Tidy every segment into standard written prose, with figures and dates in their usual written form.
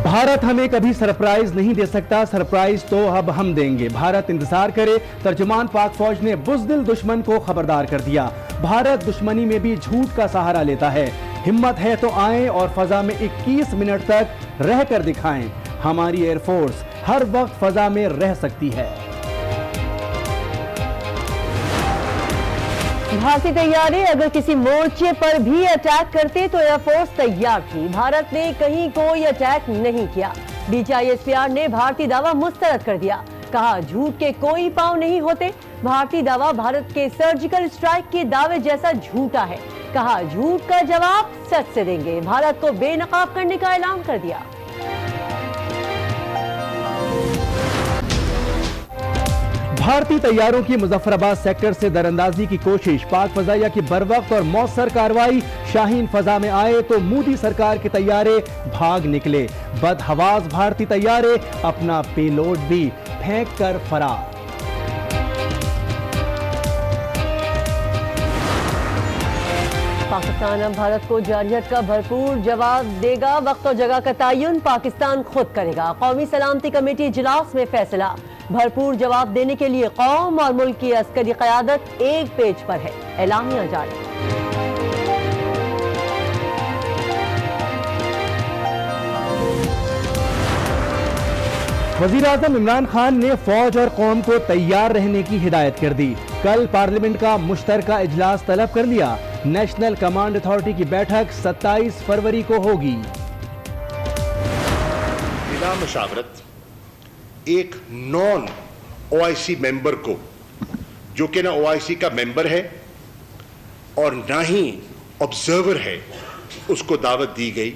भारत हमें कभी सरप्राइज नहीं दे सकता, सरप्राइज तो अब हम देंगे। भारत इंतजार करे, तर्जुमान पाक फौज ने बुज़दिल दुश्मन को खबरदार कर दिया। भारत दुश्मनी में भी झूठ का सहारा लेता है। हिम्मत है तो आएं और फजा में 21 मिनट तक रहकर दिखाएं। हमारी एयरफोर्स हर वक्त फजा में रह सकती है। भारतीय तैयारी अगर किसी मोर्चे पर भी अटैक करते तो एयरफोर्स तैयार थी। भारत ने कहीं कोई अटैक नहीं किया। DGISPR ने भारतीय दावा मुस्तरद कर दिया। कहा झूठ के कोई पांव नहीं होते। भारतीय दावा भारत के सर्जिकल स्ट्राइक के दावे जैसा झूठा है। कहा झूठ का जवाब सच से देंगे। भारत को बेनकाब करने का ऐलान कर दिया। भारतीय तैयारों की मुजफ्फराबाद सेक्टर से दरअंदाजी की कोशिश। पाक फजाइया की बरवक्त और मौसर कार्रवाई। शाहीन फजा में आए तो मोदी सरकार के तैयारे भाग निकले। बदहवास भारतीय तैयारे अपना पेलोड भी फेंक कर फरार। पाकिस्तान अब भारत को जारहियत का भरपूर जवाब देगा। वक्त और जगह का तयन पाकिस्तान खुद करेगा। कौमी सलामती कमेटी इजलास में फैसला। भरपूर जवाब देने के लिए कौम और मुल्क की अस्करी क़यादत एक पेज पर है। एलामिया जारी। वज़ीर-ए-आज़म इमरान खान ने फौज और कौम को तैयार रहने की हिदायत कर दी। कल पार्लियामेंट का मुश्तरका इजलास तलब कर लिया। नेशनल कमांड अथॉरिटी की बैठक 27 फरवरी को होगी। बिना मुशावरत एक नॉन OIC मेंबर को, जो कि ना OIC का मेंबर है और ना ही ऑब्जर्वर है, उसको दावत दी गई।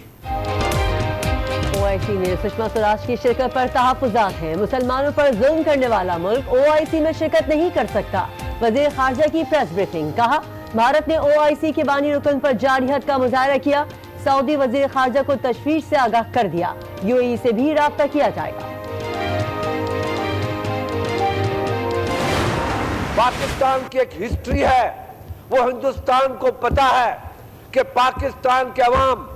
OIC में सुषमा स्वराज की शिरकत पर तहफ़्फ़ुज़ात हैं। मुसलमानों पर जुल्म करने वाला मुल्क OIC में शिरकत नहीं कर सकता। वज़ीर ख़ारजा की प्रेस ब्रीफिंग। कहा भारत ने OIC के बानी रुकन पर जारहियत का मुज़ाहरा किया। सऊदी वज़ीर ख़ारजा को तशवीश से आगाह कर दिया। UAE से भी राब्ता किया जाएगा। पाकिस्तान की एक हिस्ट्री है, वो हिंदुस्तान को पता है कि पाकिस्तान के अवाम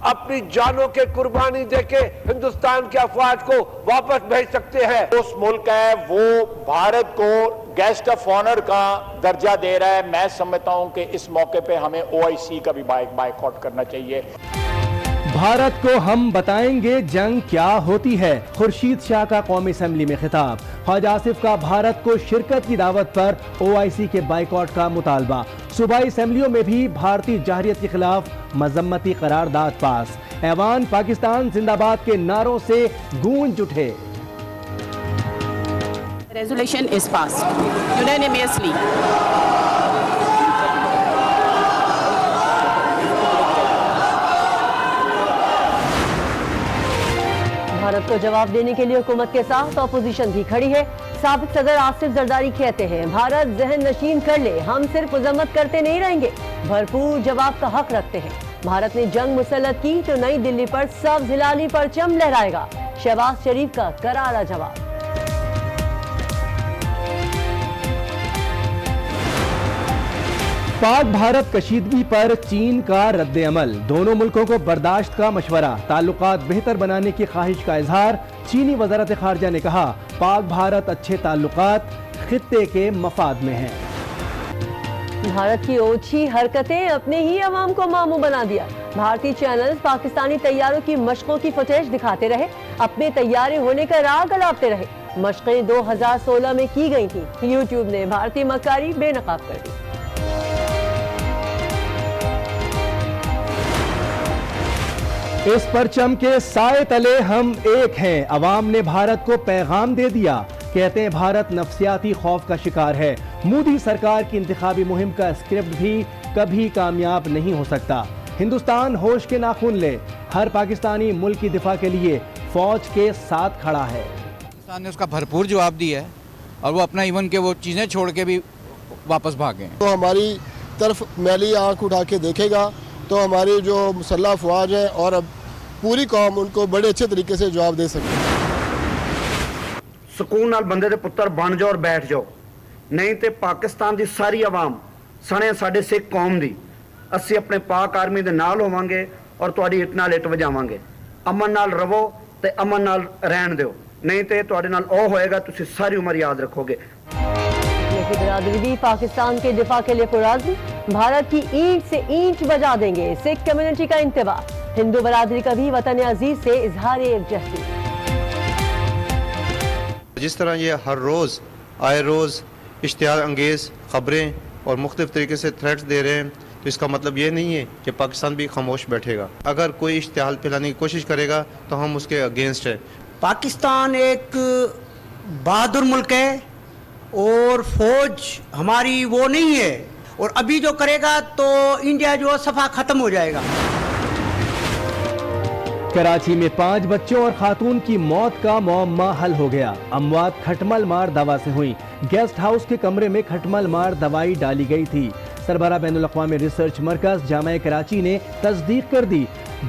अपनी जानों के कुर्बानी देके हिंदुस्तान के अफवाज को वापस भेज सकते हैं। उस मुल्क है वो भारत को गेस्ट ऑफ ऑनर का दर्जा दे रहा है। मैं समझता हूं कि इस मौके पे हमें OIC का भी बायकॉट करना चाहिए। भारत को हम बताएंगे जंग क्या होती है। खुर्शीद शाह का कौमी असेंबली में खिताब। ख्वाजा आसिफ का भारत को शिरकत की दावत पर OIC के बाइकॉट का मुतालबा। सूबाई असेंबलियों में भी भारतीय जारहियत के खिलाफ मजम्मती करारदाद पास। ऐवान पाकिस्तान जिंदाबाद के नारों से गूंज उठे। Resolution is passed unanimously. Bharat को जवाब देने के लिए हुकूमत के साथ अपोजिशन भी खड़ी है। साबिक सदर आसिफ जरदारी कहते हैं भारत जहन नशीन कर ले, हम सिर्फ मजम्मत करते नहीं रहेंगे, भरपूर जवाब का हक रखते हैं। भारत ने जंग मुसल्लत की तो नई दिल्ली पर सब्ज़ हिलाली परचम लहराएगा। शहबाज शरीफ का करारा जवाब। पाक भारत कशीदगी पर चीन का रद्द अमल। दोनों मुल्कों को बर्दाश्त का मशवरा। ताल्लुकात बेहतर बनाने की ख्वाहिश का इजहार। चीनी वज़ारत ख़ारजा ने कहा पाक भारत अच्छे ताल्लुकात खित्ते के मफाद में हैं। भारत की ओछी हरकतें अपने ही अवाम को मामू बना दिया। भारतीय चैनल पाकिस्तानी तैयारों की मशकों की फुटेज दिखाते रहे, अपने तैयारी होने का राग अलापते रहे। मशकें 2016 में की गई थी। YouTube ने भारतीय मक्कारी बेनकाब कर दी। इस परचम के साए तले हम एक हैं। अवाम ने भारत को पैगाम दे दिया। कहते हैं भारत नफ्सियाती खौफ का शिकार है। मोदी सरकार की इंतखाबी मुहिम का स्क्रिप्ट भी कभी कामयाब नहीं हो सकता। हिंदुस्तान होश के नाखून ले। हर पाकिस्तानी मुल्क की दिफा के लिए फौज के साथ खड़ा है। पाकिस्तान ने उसका भरपूर जवाब दिया है और वो अपना इवन के वो चीज़ें छोड़ के भी वापस भागे। तो हमारी तरफ मैली आंख उठा के देखेगा तो हमारी जो मुसल्लह अफवाज है और अब पूरी कौम उनको बड़े अच्छे तरीके से जवाब दे सकती है। सुकून नाल बंदे दे पुत्तर बन जाओ और बैठ जाओ, नहीं तो पाकिस्तान की सारी आवाम सने साडे सिख कौम दी असी अपने पाक आर्मी दे नाल होवांगे और तुहाडी इट नाल इट वजावांगे। अमन नाल रवो, ਤੇ ਅਮਨ ਨਾਲ ਰਹਿਣ ਦਿਓ, ਨਹੀਂ ਤੇ ਤੁਹਾਡੇ ਨਾਲ ਉਹ ਹੋਏਗਾ ਤੁਸੀਂ ਸਾਰੀ ਉਮਰ याद रखोगे। की बरादरी भी पाकिस्तान के दिफा के लिए पुराज़ी, भारत की ईंट से ईंट बजा देंगे, सिख कम्युनिटी का इंतबा। हिंदू बरादरी का भी वतन अजीज से इजहार यकजहती। जिस तरह ये हर रोज़ आए रोज़ इश्तिहार अंगेज़ खबरें और मुख्तलिफ तरीके से थ्रेट्स दे रहे हैं, तो इसका मतलब ये नहीं है कि पाकिस्तान भी खामोश बैठेगा। अगर कोई इश्तिहार फैलाने की कोशिश करेगा तो हम उसके अगेंस्ट है। पाकिस्तान एक बहादुर मुल्क है और फौज हमारी वो नहीं है, और अभी जो करेगा तो इंडिया जो सफा खत्म हो जाएगा। कराची में 5 बच्चों और खातून की मौत का मुअम्मा हल हो गया। अमवात खटमल मार दवा से हुई। गेस्ट हाउस के कमरे में खटमल मार दवाई डाली गई थी। सरबराह बैनुल अक़वामी रिसर्च मरकज जामा कराची ने तस्दीक कर दी।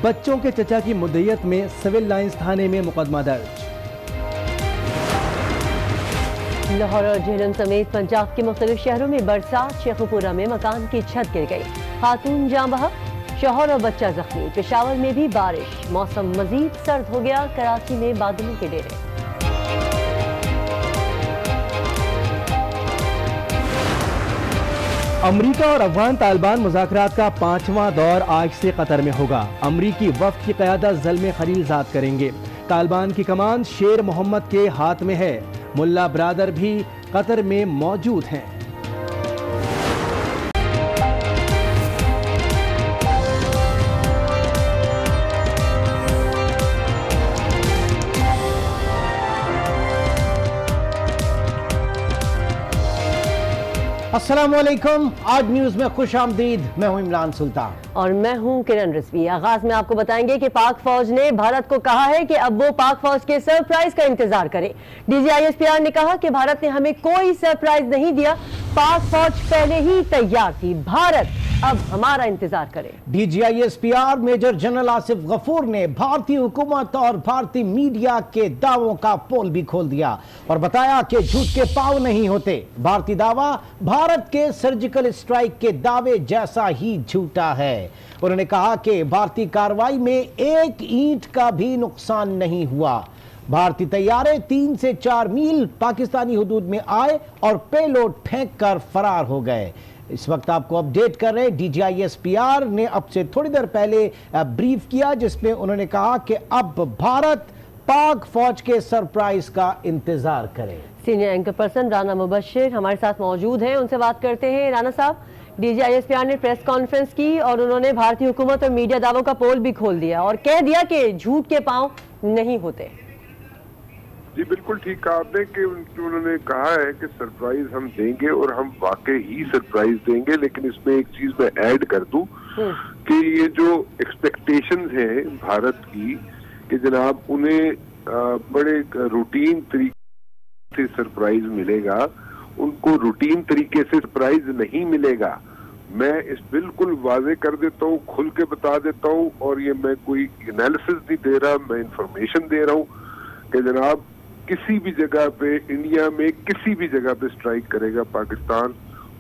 बच्चों के चचा की मुद्दत में सिविल लाइंस थाने में मुकदमा दर्ज। लाहौर और झेलम समेत पंजाब के मुख्तलिफ शहरों में बरसात, शेखुपुरा में मकान की छत गिर गई, खातून जाँ बहक, शौहर और बच्चा जख्मी। पेशावर में भी बारिश, मौसम मजीद सर्द हो गया, कराची में बादलों के डेरे। अमरीका और अफगान तालिबान मुज़ाकरात का 5वां दौर आज से कतर में होगा। अमरीकी वफ़द की क़यादत ज़ल्मे खलीलज़ाद करेंगे। तालिबान की कमान शेर मोहम्मद के हाथ में है। मुल्ला ब्रादर भी कतर में मौजूद हैं। अस्सलामुअलैकुम, आज न्यूज में खुश आमदीद। मैं हूं इमरान सुल्तान और मैं हूं किरण रिजवी। आगाज में आपको बताएंगे कि पाक फौज ने भारत को कहा है कि अब वो पाक फौज के सरप्राइज का इंतजार करे। DGISPR ने कहा कि भारत ने हमें कोई सरप्राइज नहीं दिया, पाक फौज पहले ही तैयार थी, भारत अब हमारा इंतजार करे। DGISPR major general Asif Ghafoor ने भारतीय हुकूमत और भारतीय मीडिया के दावों का पोल भी खोल दिया और बताया कि झूठ के पांव नहीं होते। भारतीय दावा भारत के सर्जिकल स्ट्राइक के दावे जैसा ही झूठा है। उन्होंने कहा कि भारतीय कार्रवाई में एक ईंट का भी नुकसान नहीं हुआ। भारतीय तैयारे 3 से 4 मील पाकिस्तानी हुदूद में आए और पेलोड फेंक कर फरार हो गए। इस वक्त आपको अपडेट कर रहे DGISPR ने अब से थोड़ी देर पहले ब्रीफ किया, जिसमें उन्होंने कहा कि अब भारत पाक फौज के सरप्राइज का इंतजार करे। Senior anchor person Rana Mubashir हमारे साथ मौजूद हैं, उनसे बात करते हैं। राना साहब, DGISPR ने प्रेस कॉन्फ्रेंस की और उन्होंने भारतीय हुकूमत और मीडिया दावों का पोल भी खोल दिया और कह दिया कि झूठ के पांव नहीं होते। जी बिल्कुल ठीक कहा आपने कि उन्होंने कहा है कि सरप्राइज हम देंगे और हम वाकई ही सरप्राइज देंगे, लेकिन इसमें एक चीज मैं ऐड कर दूं कि ये जो एक्सपेक्टेशंस हैं भारत की कि जनाब उन्हें बड़े रूटीन तरीके से सरप्राइज मिलेगा, उनको रूटीन तरीके से सरप्राइज नहीं मिलेगा। मैं इस बिल्कुल वाजे कर देता हूँ, खुल के बता देता हूँ, और ये मैं कोई एनालिसिस नहीं दे रहा, मैं इंफॉर्मेशन दे रहा हूँ कि जनाब किसी भी जगह पे इंडिया में किसी भी जगह पे स्ट्राइक करेगा पाकिस्तान,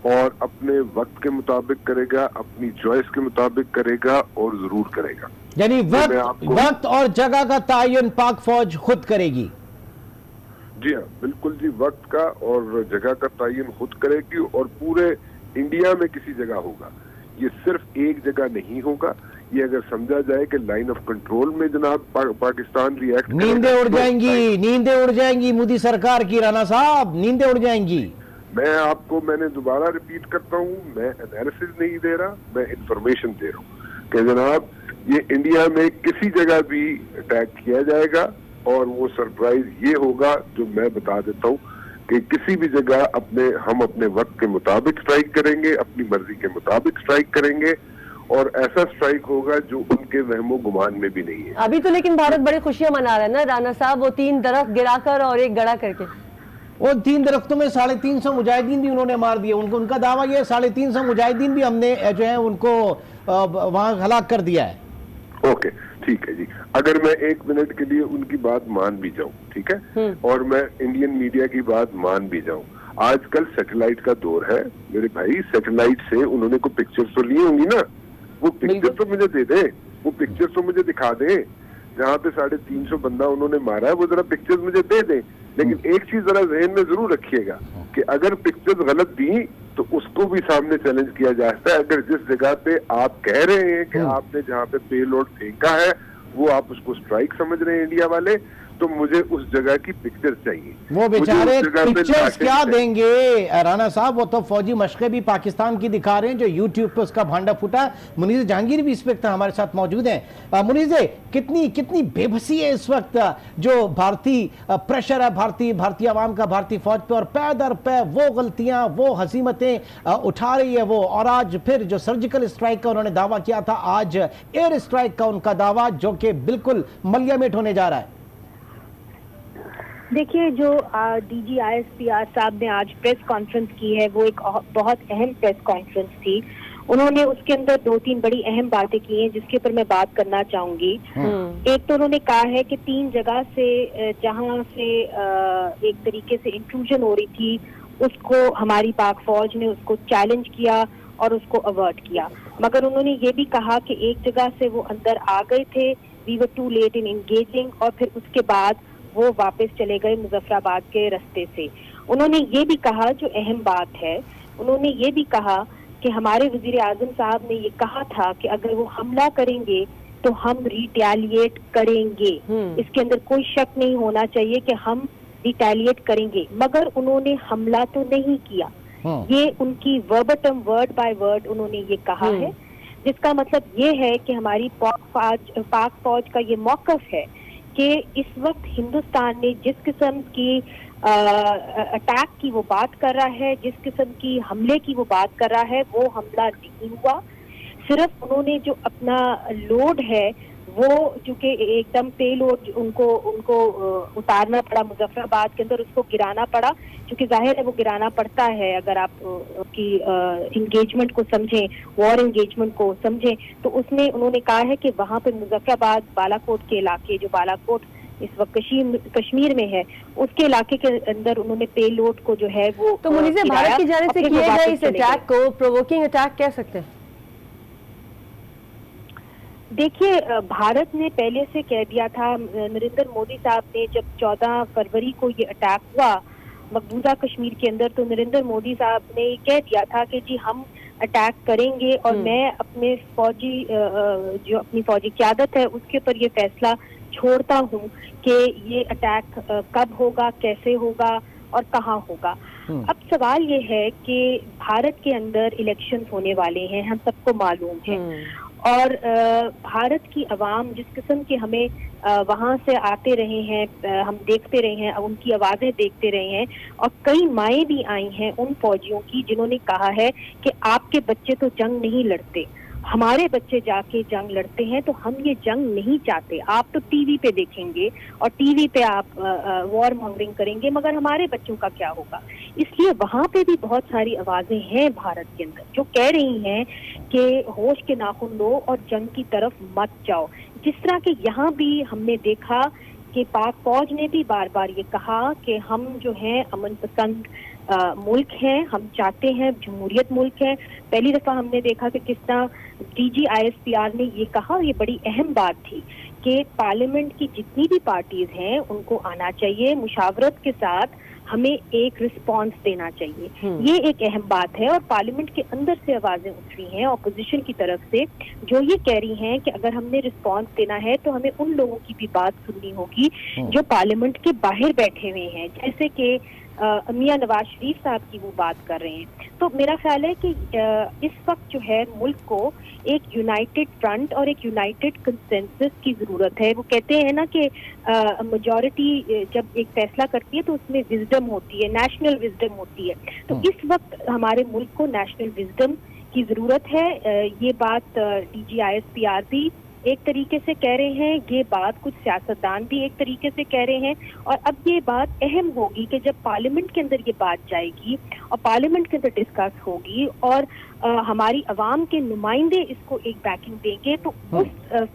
और अपने वक्त के मुताबिक करेगा, अपनी चॉइस के मुताबिक करेगा और जरूर करेगा। यानी वक्त और जगह का तयन पाक फौज खुद करेगी। जी हाँ, बिल्कुल जी, वक्त का और जगह का तयन खुद करेगी और पूरे इंडिया में किसी जगह होगा। ये सिर्फ एक जगह नहीं होगा। ये अगर समझा जाए कि लाइन ऑफ कंट्रोल में जनाब पाकिस्तान रिएक्ट, नींदें उड़ जाएंगी, नींदें उड़ जाएंगी मोदी सरकार की। राना साहब, नींदें उड़ जाएंगी। मैंने दोबारा रिपीट करता हूँ, मैं एनालिसिस नहीं दे रहा, मैं इंफॉर्मेशन दे रहा हूँ कि जनाब ये इंडिया में किसी जगह भी अटैक किया जाएगा और वो सरप्राइज ये होगा जो मैं बता देता हूँ कि किसी भी जगह हम अपने वक्त के मुताबिक स्ट्राइक करेंगे, अपनी मर्जी के मुताबिक स्ट्राइक करेंगे, और ऐसा स्ट्राइक होगा जो उनके वहमो गुमान में भी नहीं है। अभी तो लेकिन भारत बड़ी खुशियां मना रहा है ना राना साहब, वो 3 दरख्त गिराकर और एक गड़ा करके। वो 3 दरख्तों में 350 मुजाहिदीन भी उन्होंने मार दिए। उनका दावा ये 350 मुजाहिदीन भी हमने जो है उनको वहां हलाक कर दिया है। ओके, ठीक है जी। अगर मैं 1 मिनट के लिए उनकी बात मान भी जाऊं, ठीक है, और मैं इंडियन मीडिया की बात मान भी जाऊं, आजकल सैटेलाइट का दौर है मेरे भाई। सैटेलाइट से उन्होंने कोई पिक्चर्स तो ली होंगी ना, वो पिक्चर तो मुझे दे दे, वो पिक्चर तो मुझे दिखा दे जहाँ पे 350 बंदा उन्होंने मारा है, वो जरा पिक्चर्स मुझे दे दें। लेकिन एक चीज जरा जहन में जरूर रखिएगा कि अगर पिक्चर्स गलत दी तो उसको भी सामने चैलेंज किया जा सकता है। अगर जिस जगह पे आप कह रहे हैं कि आपने जहाँ पे पेलोड फेंका है वो आप उसको स्ट्राइक समझ रहे हैं इंडिया वाले, तो मुझे उस जगह की पिक्चर चाहिए। वो बेचारे पिक्चर्स क्या देंगे राणा साहब, वो तो फौजी मशक़े भी पाकिस्तान की दिखा रहे हैं जो यूट्यूब पे उसका भांडा फूटा। मुनीज़ जहांगीर भी इस वक्त हमारे साथ मौजूद हैं। मुनीज़, कितनी बेबसी है इस वक्त जो भारतीय प्रेशर है भारतीय आवाम का भारतीय फौज पे, और पै दर पै वो गलतियां वो हसीमतें उठा रही है वो। और आज फिर जो सर्जिकल स्ट्राइक का उन्होंने दावा किया था, आज एयर स्ट्राइक का उनका दावा जो कि बिल्कुल मलियामेट होने जा रहा है। देखिए, जो डीजी ISPR साहब ने आज प्रेस कॉन्फ्रेंस की है वो एक बहुत अहम प्रेस कॉन्फ्रेंस थी। उन्होंने उसके अंदर 2-3 बड़ी अहम बातें की हैं जिसके ऊपर मैं बात करना चाहूंगी। एक तो उन्होंने कहा है कि 3 जगह से जहां से एक तरीके से इंट्रूजन हो रही थी उसको हमारी पाक फौज ने उसको चैलेंज किया और उसको अवर्ट किया, मगर उन्होंने ये भी कहा कि एक जगह से वो अंदर आ गए थे, we were too late in engaging, और फिर उसके बाद वो वापस चले गए मुजफ्फराबाद के रास्ते से। उन्होंने ये भी कहा, जो अहम बात है, उन्होंने ये भी कहा कि हमारे वजीर आजम साहब ने ये कहा था कि अगर वो हमला करेंगे तो हम रिटेलिएट करेंगे। इसके अंदर कोई शक नहीं होना चाहिए कि हम रिटेलिएट करेंगे, मगर उन्होंने हमला तो नहीं किया। ये उनकी वर्बटम वर्ड बाय वर्ड उन्होंने ये कहा है, जिसका मतलब ये है कि हमारी पाक फौज का ये मौकफ है कि इस वक्त हिंदुस्तान ने जिस किस्म की अटैक की वो बात कर रहा है, जिस किस्म की हमले की वो बात कर रहा है, वो हमला नहीं हुआ। सिर्फ उन्होंने जो अपना लोड है वो चूंकि एकदम पे लोड उनको उतारना पड़ा मुजफ्फराबाद के अंदर, उसको गिराना पड़ा, क्योंकि जाहिर है वो गिराना पड़ता है अगर आप की इंगेजमेंट को समझें, वॉर इंगेजमेंट को समझें, तो उसमें उन्होंने कहा है कि वहाँ पे मुजफ्फराबाद बालाकोट के इलाके, जो बालाकोट इस वक्त कश्मीर में है, उसके इलाके के अंदर उन्होंने पे लोड को जो है वो तो मुनीज़, भारत की जानिब से किए गए इस अटैक को प्रोवोकिंग अटैक कह सकते हैं? देखिए, भारत ने पहले से कह दिया था, नरेंद्र मोदी साहब ने जब 14 फरवरी को ये अटैक हुआ मकबूजा कश्मीर के अंदर, तो नरेंद्र मोदी साहब ने कह दिया था कि जी हम अटैक करेंगे और मैं अपने जो अपनी फौजी क़यादत है उसके ऊपर ये फैसला छोड़ता हूँ कि ये अटैक कब होगा, कैसे होगा और कहाँ होगा। अब सवाल ये है कि भारत के अंदर इलेक्शंस होने वाले हैं, हम सबको मालूम है, और भारत की आवाम जिस किस्म के हमें वहाँ से आते रहे हैं, हम देखते रहे हैं, उनकी आवाज़ें देखते रहे हैं, और कई माएँ भी आई हैं उन फौजियों की जिन्होंने कहा है कि आपके बच्चे तो जंग नहीं लड़ते, हमारे बच्चे जाके जंग लड़ते हैं, तो हम ये जंग नहीं चाहते। आप तो टीवी पे देखेंगे और टीवी पे आप वॉर मॉन्गरिंग करेंगे, मगर हमारे बच्चों का क्या होगा? इसलिए वहाँ पे भी बहुत सारी आवाजें हैं भारत के अंदर जो कह रही हैं कि होश के नाखून लो और जंग की तरफ मत जाओ। जिस तरह के यहाँ भी हमने देखा कि पाक फौज ने भी बार बार ये कहा कि हम जो हैं अमन पसंद मुल्क हैं, हम चाहते हैं जमहूरियत मुल्क है। पहली दफा हमने देखा कि किस तरह डीजी ISPR ने ये कहा, ये बड़ी अहम बात थी कि पार्लियामेंट की जितनी भी पार्टीज हैं उनको आना चाहिए, मुशावरत के साथ हमें एक रिस्पांस देना चाहिए। ये एक अहम बात है, और पार्लियामेंट के अंदर से आवाजें उठ रही हैं ऑपोजिशन की तरफ से जो ये कह रही हैं कि अगर हमने रिस्पांस देना है तो हमें उन लोगों की भी बात सुननी होगी जो पार्लियामेंट के बाहर बैठे हुए हैं, जैसे कि मियां नवाज शरीफ साहब की वो बात कर रहे हैं। तो मेरा ख्याल है कि इस वक्त जो है मुल्क को एक यूनाइटेड फ्रंट और एक यूनाइटेड कंसेंसस की जरूरत है। वो कहते हैं ना कि मेजॉरिटी जब एक फैसला करती है तो उसमें विजडम होती है, नेशनल विजडम होती है। तो इस वक्त हमारे मुल्क को नेशनल विजडम की जरूरत है। ये बात डीजी ISPR भी एक तरीके से कह रहे हैं, ये बात कुछ सियासतदान भी एक तरीके से कह रहे हैं, और अब ये बात अहम होगी कि जब पार्लियामेंट के अंदर ये बात जाएगी और पार्लियामेंट के अंदर डिस्कस होगी और हमारी आवाम के नुमाइंदे इसको एक बैकिंग देंगे, तो उस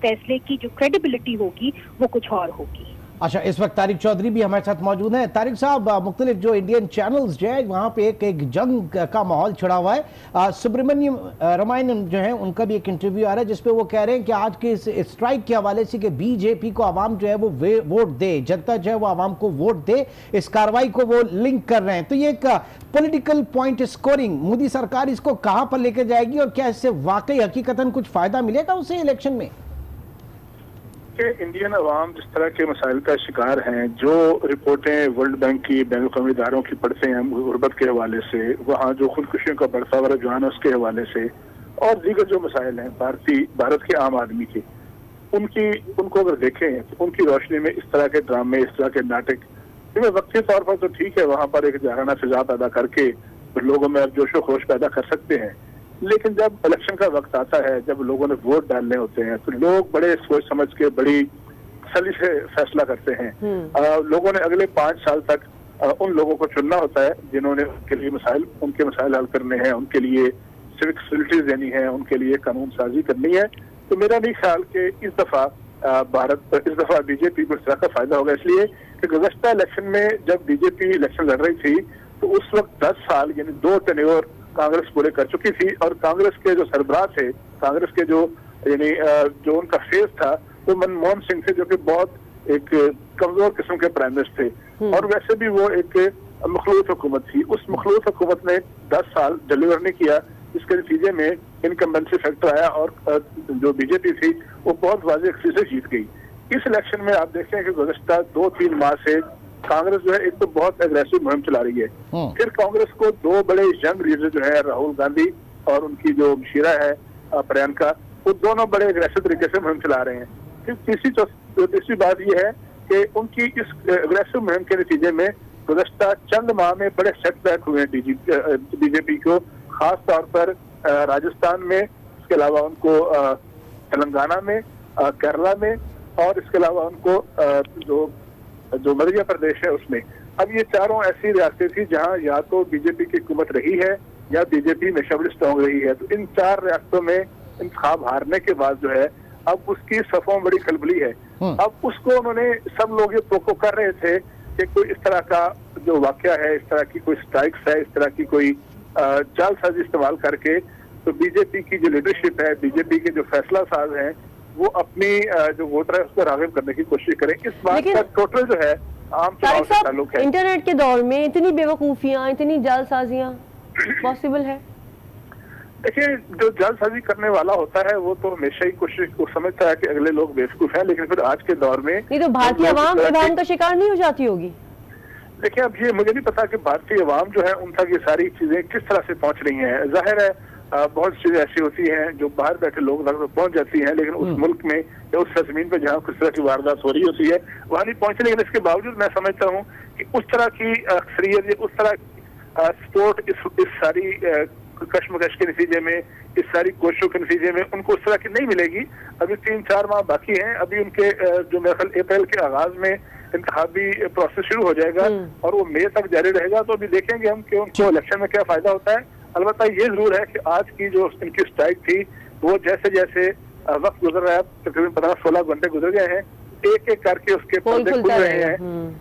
फैसले की जो क्रेडिबिलिटी होगी वो कुछ और होगी। अच्छा, इस वक्त तारिक चौधरी भी हमारे साथ मौजूद हैं। तारिक साहब, मुख्तलिफ जो इंडियन चैनल्स जो है वहाँ पे एक जंग का माहौल छिड़ा हुआ है। सुब्रमण्यम रामायणन जो है उनका भी एक इंटरव्यू आ रहा है जिसपे वो कह रहे हैं कि आज के इस स्ट्राइक के हवाले से कि बीजेपी को आवाम जो है वो वोट दे, जनता जो है वो आवाम को वोट दे, इस कार्रवाई को वो लिंक कर रहे हैं। तो ये एक पॉलिटिकल पॉइंट स्कोरिंग, मोदी सरकार इसको कहाँ पर लेकर जाएगी और क्या इससे वाकई हकीकतन कुछ फायदा मिलेगा उसे इलेक्शन में? इंडियन अवाम जिस तरह के मसाइल का शिकार हैं, जो रिपोर्टें वर्ल्ड बैंक की, बैन अवी इदारों की पढ़ते हैं गुर्बत के हवाले से, वहाँ जो खुदकुशियों का बढ़ता हुआ रुझान है उसके हवाले से, और दीगर जो मसाइल हैं भारत के आम आदमी के, उनको अगर देखें तो उनकी रोशनी में इस तरह के ड्रामे, इस तरह के नाटक वक्ती तौर पर तो ठीक है, वहाँ पर एक जाराना फिजा पैदा करके लोगों में जोशो खरोश पैदा कर सकते हैं, लेकिन जब इलेक्शन का वक्त आता है, जब लोगों ने वोट डालने होते हैं, तो लोग बड़े सोच समझ के बड़ी तसल्ली से फैसला करते हैं। लोगों ने अगले 5 साल तक उन लोगों को चुनना होता है जिन्होंने उनके मसाइल हल करने हैं, उनके लिए सिविक फैसिलिटीज देनी है, उनके लिए कानून साजी करनी है। तो मेरा नहीं ख्याल कि इस दफा बीजेपी को इस तरह का फायदा होगा, इसलिए कि गुज़श्ता इलेक्शन में जब बीजेपी इलेक्शन लड़ रही थी तो उस वक्त 10 साल यानी 2 टेन्योर कांग्रेस पूरे कर चुकी थी, और कांग्रेस के जो सरबराह थे, कांग्रेस के जो जो उनका फेस था वो मनमोहन सिंह थे, जो कि बहुत एक कमजोर किस्म के प्राइम मिनिस्टर थे, और वैसे भी वो एक मखलूत हुकूमत थी। उस मखलूत हुकूमत ने 10 साल डिलीवर नहीं किया, इसके नतीजे में इनकम्बेंसी फैक्टर आया और जो बीजेपी थी वो बहुत वाज़ेह अक्सर से जीत गई। इस इलेक्शन में आप देखें कि गुज़श्ता 2-3 माह से कांग्रेस जो है एक तो बहुत एग्रेसिव मुहिम चला रही है, फिर कांग्रेस को 2 बड़े यंग लीडर जो है राहुल गांधी और उनकी जो मशीरा है प्रियंका, वो दोनों बड़े एग्रेसिव तरीके से मुहिम चला रहे हैं। फिर तीसरी बात यह है कि उनकी इस एग्रेसिव मुहिम के नतीजे में गुज़श्ता चंद माह में बड़े सेटबैक हुए हैं बीजेपी को, खास तौर पर राजस्थान में, इसके अलावा उनको तेलंगाना में, केरला में, और इसके अलावा उनको जो मध्य प्रदेश है उसमें। अब ये चारों ऐसी रियासतें थी जहां या तो बीजेपी की हुकूमत रही है या बीजेपी में बड़ी स्ट्रॉन्ग रही है। तो इन 4 रियासतों में इंतखाब हारने के बाद जो है अब उसकी सफों में बड़ी खलबली है। अब उसको उन्होंने, सब लोग ये तोको कर रहे थे कि कोई इस तरह का जो वाकया है, इस तरह की कोई स्ट्राइक्स है, इस तरह की कोई जालसाजी इस्तेमाल करके तो बीजेपी की जो लीडरशिप है, बीजेपी के जो फैसला साज हैं, वो अपनी जो वोटर है उसको राग़िब करने की कोशिश करें। इस बात का टोटल जो है आम चुनाव से ताल्लुक है। इंटरनेट के दौर में इतनी बेवकूफियां, इतनी जालसाजियां पॉसिबल है? देखिए, जो जालसाजी करने वाला होता है वो तो हमेशा ही कोशिश को समझता है कि अगले लोग बेवकूफ हैं, लेकिन फिर आज के दौर में नहीं तो भारतीय अवाम ईरान का शिकार नहीं हो जाती होगी? देखिए, अब ये मुझे नहीं पता कि भारतीय अवाम जो है उन तक ये सारी चीजें किस तरह से पहुंच रही हैं। जाहिर है बहुत चीजें ऐसी होती हैं जो बाहर बैठे लोग तक पहुंच जाती हैं, लेकिन उस मुल्क में या उस सरजमीन पे जहाँ किस तरह की वारदात हो रही होती है वहाँ नहीं पहुंचे। लेकिन इसके बावजूद मैं समझता हूँ कि उस तरह की अक्सरियत, उस तरह सपोर्ट इस सारी कश्मकश के नतीजे में, इस सारी कोशिशों के नतीजे में उनको उस तरह की नहीं मिलेगी। अभी 3-4 माह बाकी हैं, अभी उनके जो मेरे ख्याल अप्रैल के आगाज में इंतखाबी प्रोसेस शुरू हो जाएगा और वो मई तक जारी रहेगा। तो अभी देखेंगे हम कि उनको इलेक्शन में क्या फायदा होता है। अलबत्ता ये जरूर है कि आज की जो इनकी स्ट्राइक थी वो जैसे जैसे वक्त गुजर रहा है, तकरीबन 15-16 घंटे गुजर गए हैं, एक एक करके उसके पर्दे खुल रहे हैं,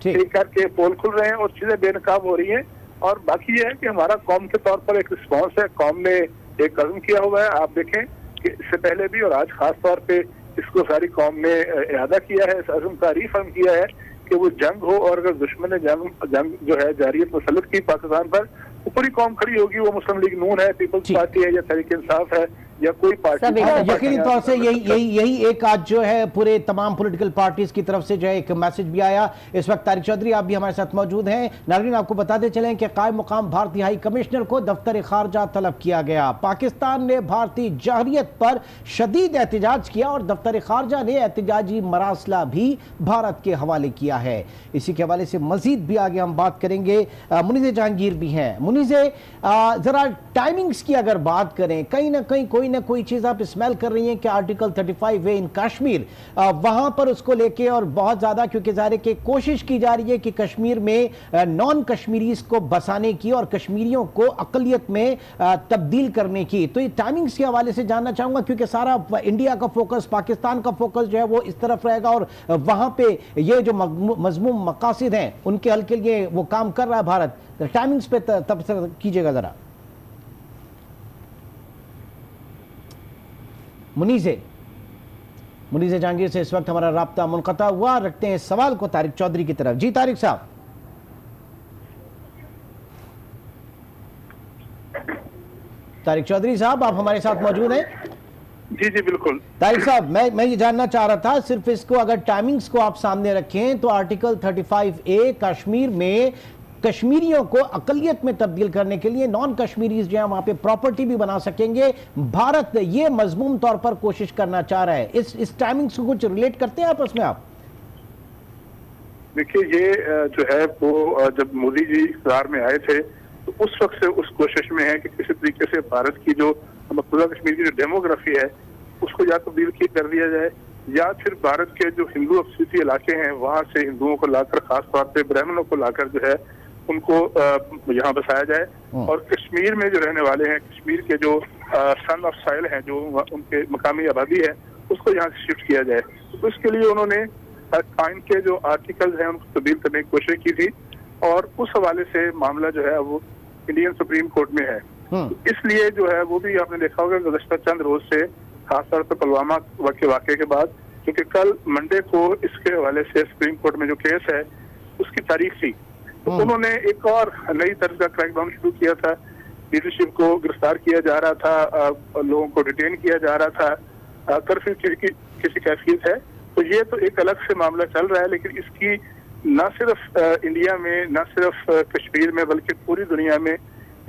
एक करके पोल खुल रहे हैं और चीजें बेनकाब हो रही हैं। और बाकी ये है कि हमारा कौम के तौर पर एक रिस्पॉन्स है, कौम ने एक कदम किया हुआ है। आप देखें कि इससे पहले भी और आज खास तौर पे इसको सारी कौम ने इरादा किया है, इस अज़म का रीफर्म किया है कि वो जंग हो, और अगर दुश्मन ने जंग जो है जारियत मुसल्लत की पाकिस्तान पर, तो पूरी कौम खड़ी होगी। वो मुस्लिम लीग नून है, पीपल्स पार्टी है या तहरीक इंसाफ है या कोई पार्टी। यकीनी तौर से यही एक आज जो है पूरे तमाम पॉलिटिकल पार्टीज की तरफ से जो है एक मैसेज भी आया। इस वक्त तारिक चौधरी आप भी हमारे साथ मौजूद हैं। नाज़रीन, आपको बताते चलें कि कायम मुकाम भारतीय हाई कमिश्नर को दफ्तर खारजा तलब किया गया। पाकिस्तान ने भारतीय जहरियत पर शदीद एहतजाज किया और दफ्तर खारजा ने एहतजाजी मरासला भी भारत के हवाले किया है। इसी के हवाले से मजीद भी आगे हम बात करेंगे। मुनीज़े जहांगीर भी हैं। मुनीज़े, जरा टाइमिंग्स की अगर बात करें, कहीं ना कहीं कोई ना कोई चीज आप स्मेल कर रही हैं कि आर्टिकल 35A इन कश्मीर, वहां पर उसको लेके और बहुत ज्यादा, क्योंकि ज़ाहिर है कि कोशिश की जा रही है कि कश्मीर में नॉन कश्मीरीज को बसाने की और कश्मीरियों को अकलियत में तब्दील करने की। तो ये टाइमिंग्स के हवाले से जानना चाहूंगा, क्योंकि सारा इंडिया का फोकस, पाकिस्तान का फोकस जो है वो इस तरफ रहेगा और वहां पे ये जो मजमूम मकासिद हैं उनके हल के लिए वो काम कर रहा है भारत। टाइमिंग्स पे तबसरा कीजिएगा जरा। मुनीज़े जहांगीर से इस वक्त हमारा राब्ता मुनक़ता हुआ। रखते हैं इस सवाल को तारिक चौधरी की तरफ। जी तारिक साहब। तारिक चौधरी साहब, आप हमारे साथ मौजूद हैं? जी जी बिल्कुल। तारिक साहब, मैं ये जानना चाह रहा था, सिर्फ इसको अगर टाइमिंग्स को आप सामने रखें तो आर्टिकल 35A कश्मीर में कश्मीरियों को अकलियत में तब्दील करने के लिए नॉन कश्मीरीज जो है वहां पे प्रॉपर्टी भी बना सकेंगे, भारत ये मजमूम तौर पर कोशिश करना चाह रहा है। इस टाइमिंग्स को कुछ रिलेट करते हैं आपस में आप? देखिए, ये जो है वो जब मोदी जी इक़्तिदार में आए थे तो उस वक्त से उस कोशिश में है कि किसी तरीके से भारत की जो मकबूजा कश्मीर की जो डेमोग्राफी है उसको या तब्दील कर दिया जाए, या फिर भारत के जो हिंदू अक्सरियती इलाके हैं वहां से हिंदुओं को लाकर, खासतौर पे ब्राह्मणों को लाकर जो है उनको यहाँ बसाया जाए, और कश्मीर में जो रहने वाले हैं, कश्मीर के जो सन ऑफ साइल हैं, जो उनके मकामी आबादी है, उसको यहाँ से शिफ्ट किया जाए। तो इसके लिए उन्होंने आइन के जो आर्टिकल्स हैं उनको तब्दील करने की कोशिश की थी, और उस हवाले से मामला जो है वो इंडियन सुप्रीम कोर्ट में है। तो इसलिए जो है वो भी आपने देखा होगा गुज़श्ता चंद रोज से, खासतौर पर पुलवामा वाक़े के बाद, क्योंकि कल मंडे को इसके हवाले से सुप्रीम कोर्ट में जो केस है उसकी तारीख थी, तो उन्होंने एक और नई तर्ज का क्रैकडाउन शुरू किया था। लीडरशिप को गिरफ्तार किया जा रहा था, लोगों को डिटेन किया जा रहा था, कर्फ्यू किसी कैफियत है। तो ये तो एक अलग से मामला चल रहा है, लेकिन इसकी न सिर्फ इंडिया में, न सिर्फ कश्मीर में, बल्कि पूरी दुनिया में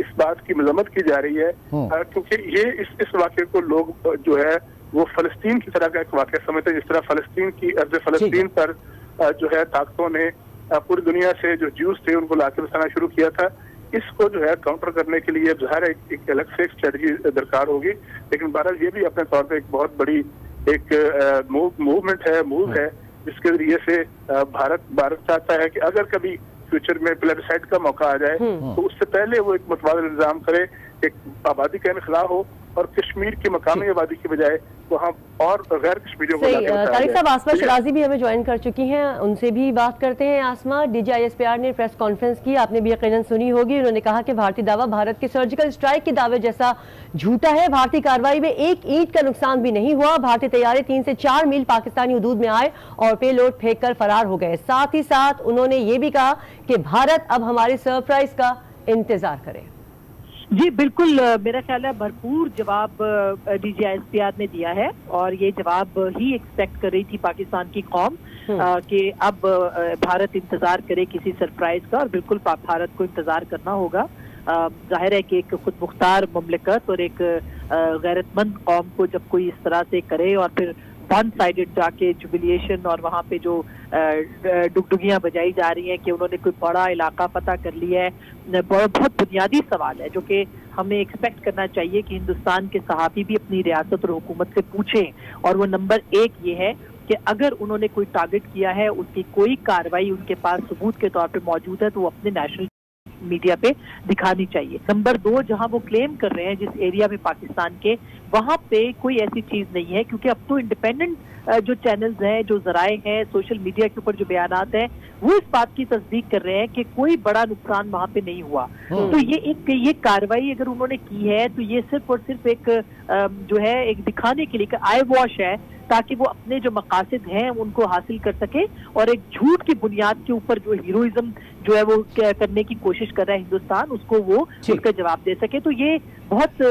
इस बात की मजम्मत की जा रही है, क्योंकि ये इस वाक़े को लोग जो है वो फलस्तीन की तरह का एक वाक़या समझते हैं, जिस तरह फलस्तीन की अर्ज़ फलस्तीन पर जो है ताकतों ने पूरी दुनिया से जो ज्यूज थे उनको लाके बसाना शुरू किया था। इसको जो है काउंटर करने के लिए ज़ाहिर है एक अलग से स्ट्रेटजी दरकार होगी, लेकिन भारत ये भी अपने तौर पर एक बहुत बड़ी एक मूव है जिसके जरिए से भारत चाहता है कि अगर कभी फ्यूचर में प्लेबिसाइड का मौका आ जाए तो उससे पहले वो एक मुतबादिल इंतजाम करे, एक आबादी का इनखला हो और कश्मीर की मकामी आबादी की बजाय वहाँ और गैर कश्मीरियों को तारिक साहब, आसमा शराजी भी हमें ज्वाइन कर चुकी हैं, उनसे भी बात करते हैं। आसमा, DGISPR ने प्रेस कॉन्फ्रेंस की, आपने भी यकीनन सुनी होगी। उन्होंने कहा कि भारतीय दावा भारत के सर्जिकल स्ट्राइक के दावे जैसा झूठा है। भारतीय कार्रवाई में एक ईंट का नुकसान भी नहीं हुआ। भारतीय तैयारे 3 से 4 मील पाकिस्तानी हदूद में आए और पेलोड फेंक कर फरार हो गए। साथ ही साथ उन्होंने ये भी कहा कि भारत अब हमारे सरप्राइज का इंतजार करे। जी बिल्कुल, मेरा ख्याल है भरपूर जवाब DGISPR ने दिया है, और ये जवाब ही एक्सपेक्ट कर रही थी पाकिस्तान की कौम कि अब भारत इंतजार करे किसी सरप्राइज का, और बिल्कुल भारत को इंतजार करना होगा। जाहिर है कि एक खुद मुख्तार मुमलिकत और एक गैरतमंद कौम को जब कोई इस तरह से करे और फिर वन साइडेड जाके जुबिलिएशन और वहाँ पे जो डुगडुगियाँ बजाई जा रही हैं कि उन्होंने कोई बड़ा इलाका फतह कर लिया है, बहुत बुनियादी सवाल है जो कि हमें एक्सपेक्ट करना चाहिए कि हिंदुस्तान के सहाफ़ी भी अपनी रियासत और हुकूमत से पूछें। और वो नंबर 1 ये है कि अगर उन्होंने कोई टारगेट किया है, उसकी कोई कार्रवाई उनके पास सबूत के तौर पे मौजूद है, तो वो अपने नेशनल मीडिया पे दिखानी चाहिए। नंबर 2, जहां वो क्लेम कर रहे हैं जिस एरिया में पाकिस्तान के, वहां पे कोई ऐसी चीज नहीं है, क्योंकि अब तो इंडिपेंडेंट जो चैनल्स हैं, जो जराए हैं, सोशल मीडिया के ऊपर जो बयानात हैं, वो इस बात की तस्दीक कर रहे हैं कि कोई बड़ा नुकसान वहां पे नहीं हुआ। तो ये कार्रवाई अगर उन्होंने की है तो ये सिर्फ और सिर्फ एक जो है एक दिखाने के लिए आई वॉश है, ताकि वो अपने जो मकासद हैं उनको हासिल कर सके, और एक झूठ की बुनियाद के ऊपर जो हीरोइज्म जो है वो करने की कोशिश कर रहा है हिंदुस्तान, उसको वो उसका जवाब दे सके। तो ये बहुत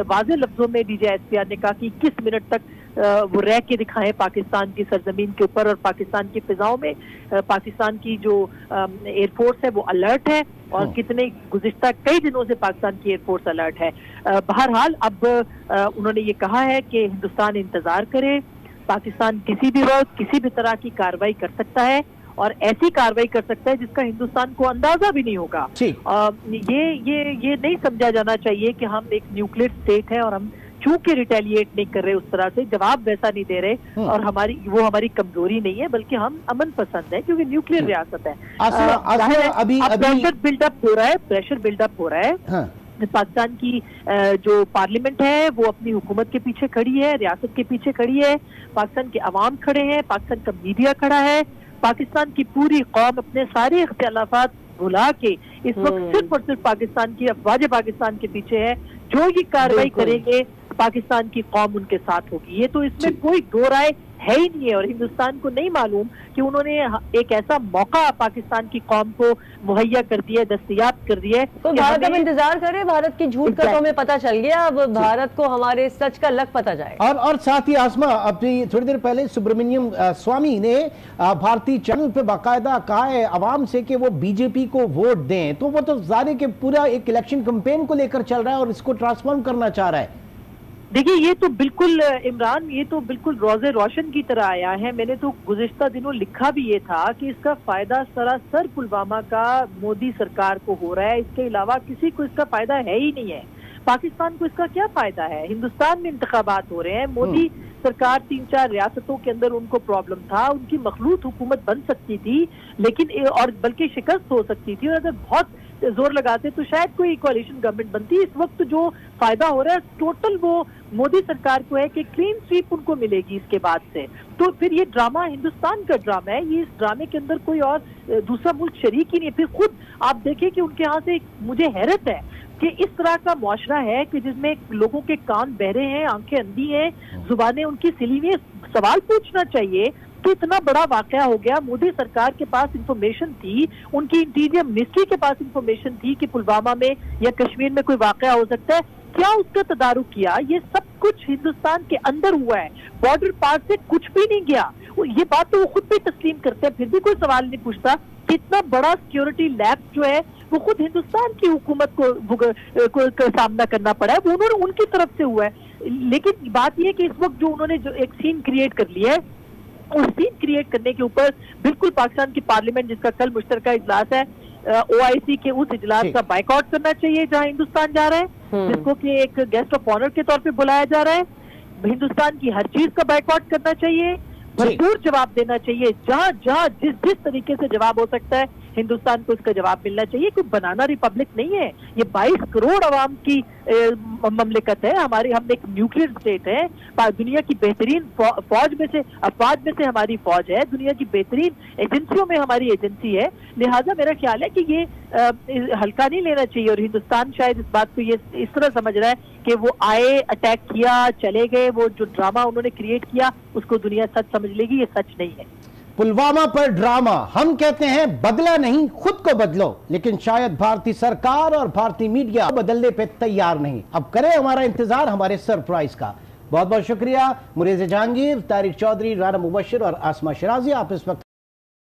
वाज़ेह लफ्जों में DGISPR ने कहा कि 21 मिनट तक वो रह के दिखाएं पाकिस्तान की सरजमीन के ऊपर और पाकिस्तान की फिजाओं में। पाकिस्तान की जो एयरफोर्स है वो अलर्ट है, और कितने गुज़िश्ता कई दिनों से पाकिस्तान की एयरफोर्स अलर्ट है। बहरहाल अब उन्होंने ये कहा है कि हिंदुस्तान इंतजार करे, पाकिस्तान किसी भी वक्त किसी भी तरह की कार्रवाई कर सकता है, और ऐसी कार्रवाई कर सकता है जिसका हिंदुस्तान को अंदाजा भी नहीं होगा। ये नहीं समझा जाना चाहिए कि हम एक न्यूक्लियर स्टेट है और हम चूंकि रिटेलिएट नहीं कर रहे उस तरह से, जवाब वैसा नहीं दे रहे, और हमारी कमजोरी नहीं है, बल्कि हम अमन पसंद है क्योंकि न्यूक्लियर रियासत है। अभी प्रेशर बिल्डअप हो रहा है। पाकिस्तान की जो पार्लियामेंट है वो अपनी हुकूमत के पीछे खड़ी है, रियासत के पीछे खड़ी है, पाकिस्तान के अवाम खड़े हैं, पाकिस्तान का मीडिया खड़ा है, पाकिस्तान की पूरी कौम अपने सारे इख्तिलाफात भुला के इस वक्त सिर्फ और सिर्फ पाकिस्तान की अफवाज पाकिस्तान के पीछे है। जो ये कार्रवाई करेंगे पाकिस्तान की कौम उनके साथ होगी, ये तो इसमें कोई दो राय है ही नहीं है। और हिंदुस्तान को नहीं मालूम कि उन्होंने एक ऐसा मौका पाकिस्तान की कौम को मुहैया कर दिया, दस्तयाब कर दिया है। तो भारत अब इंतजार करे, भारत की झूठ का तो हमें पता चल गया, अब भारत को हमारे सच का लग पता जाए। और साथ ही आसमा, अभी थोड़ी देर पहले सुब्रमण्यम स्वामी ने भारतीय चैनल पे बाकायदा कहा है अवाम से कि वो बीजेपी को वोट दें, तो वो तो जाहिर के पूरा एक इलेक्शन कैंपेन को लेकर चल रहा है और इसको ट्रांसफॉर्म करना चाह रहा है। देखिए, ये तो बिल्कुल इमरान, ये तो बिल्कुल रोज़े रोशन की तरह आया है। मैंने तो गुज़िश्ता दिनों लिखा भी ये था कि इसका फायदा सरासर पुलवामा का मोदी सरकार को हो रहा है, इसके अलावा किसी को इसका फायदा है ही नहीं है। पाकिस्तान को इसका क्या फायदा है? हिंदुस्तान में इंतखाबात हो रहे हैं, मोदी सरकार 3-4 रियासतों के अंदर उनको प्रॉब्लम था, उनकी मखलूत हुकूमत बन सकती थी, लेकिन और बल्कि शिकस्त हो सकती थी, और अगर बहुत जोर लगाते तो शायद कोई कोalition गवर्नमेंट बनती। इस वक्त जो फायदा हो रहा है टोटल वो मोदी सरकार को है कि क्लीन स्वीप उनको मिलेगी इसके बाद से। तो फिर ये ड्रामा हिंदुस्तान का ड्रामा है, ये इस ड्रामे के अंदर कोई और दूसरा मुल्क शरीक ही नहीं है। फिर खुद आप देखें कि उनके यहाँ से मुझे हैरत है कि इस तरह का मुआशरा है कि जिसमें लोगों के कान बहरे हैं, आंखें अंधी हैं, जुबानें उनकी सिली हुई। सवाल पूछना चाहिए कि इतना बड़ा वाकया हो गया, मोदी सरकार के पास इंफॉर्मेशन थी, उनकी इंटीरियर मिनिस्ट्री के पास इंफॉर्मेशन थी कि पुलवामा में या कश्मीर में कोई वाकया हो सकता है, क्या उसका तदारुक किया? ये सब कुछ हिंदुस्तान के अंदर हुआ है, बॉर्डर पार से कुछ भी नहीं गया। ये बात तो वो खुद भी तस्लीम करते हैं, फिर भी कोई सवाल नहीं पूछता कि इतना बड़ा सिक्योरिटी लैप जो है वो खुद हिंदुस्तान की हुकूमत को सामना करना पड़ा है, वो उन्होंने उनकी तरफ से हुआ है। लेकिन बात यह है कि इस वक्त जो उन्होंने जो एक सीन क्रिएट कर लिया है, उस सीन क्रिएट करने के ऊपर बिल्कुल पाकिस्तान की पार्लियामेंट, जिसका कल मुश्तरका इजलास है, OIC के उस इजलास का बाइकआउट करना चाहिए जहां हिंदुस्तान जा रहा है, जिसको कि एक गेस्ट ऑफ ऑनर के तौर पे बुलाया जा रहा है। हिंदुस्तान की हर चीज का बाइकआउट करना चाहिए, भरपूर जवाब देना चाहिए, जहां जहां जिस तरीके से जवाब हो सकता है हिंदुस्तान को इसका जवाब मिलना चाहिए। कोई बनाना रिपब्लिक नहीं है, ये 22 करोड़ अवाम की ममलिकत है हमारी, हम एक न्यूक्लियर स्टेट है, दुनिया की बेहतरीन फौज में से अफवाज में से हमारी फौज है, दुनिया की बेहतरीन एजेंसियों में हमारी एजेंसी है। लिहाजा मेरा ख्याल है कि ये हल्का नहीं लेना चाहिए, और हिंदुस्तान शायद इस बात को ये इस तरह समझ रहा है कि वो आए, अटैक किया, चले गए, वो जो ड्रामा उन्होंने क्रिएट किया उसको दुनिया सच समझ लेगी। ये सच नहीं है। पुलवामा पर ड्रामा, हम कहते हैं बदला नहीं, खुद को बदलो, लेकिन शायद भारतीय सरकार और भारतीय मीडिया बदलने पे तैयार नहीं। अब करें हमारा इंतजार हमारे सरप्राइज का। बहुत बहुत शुक्रिया मुरेज़ जहांगीर, तारिक चौधरी, राना मुबश्शिर और आसमा शिराजी। आप इस वक्त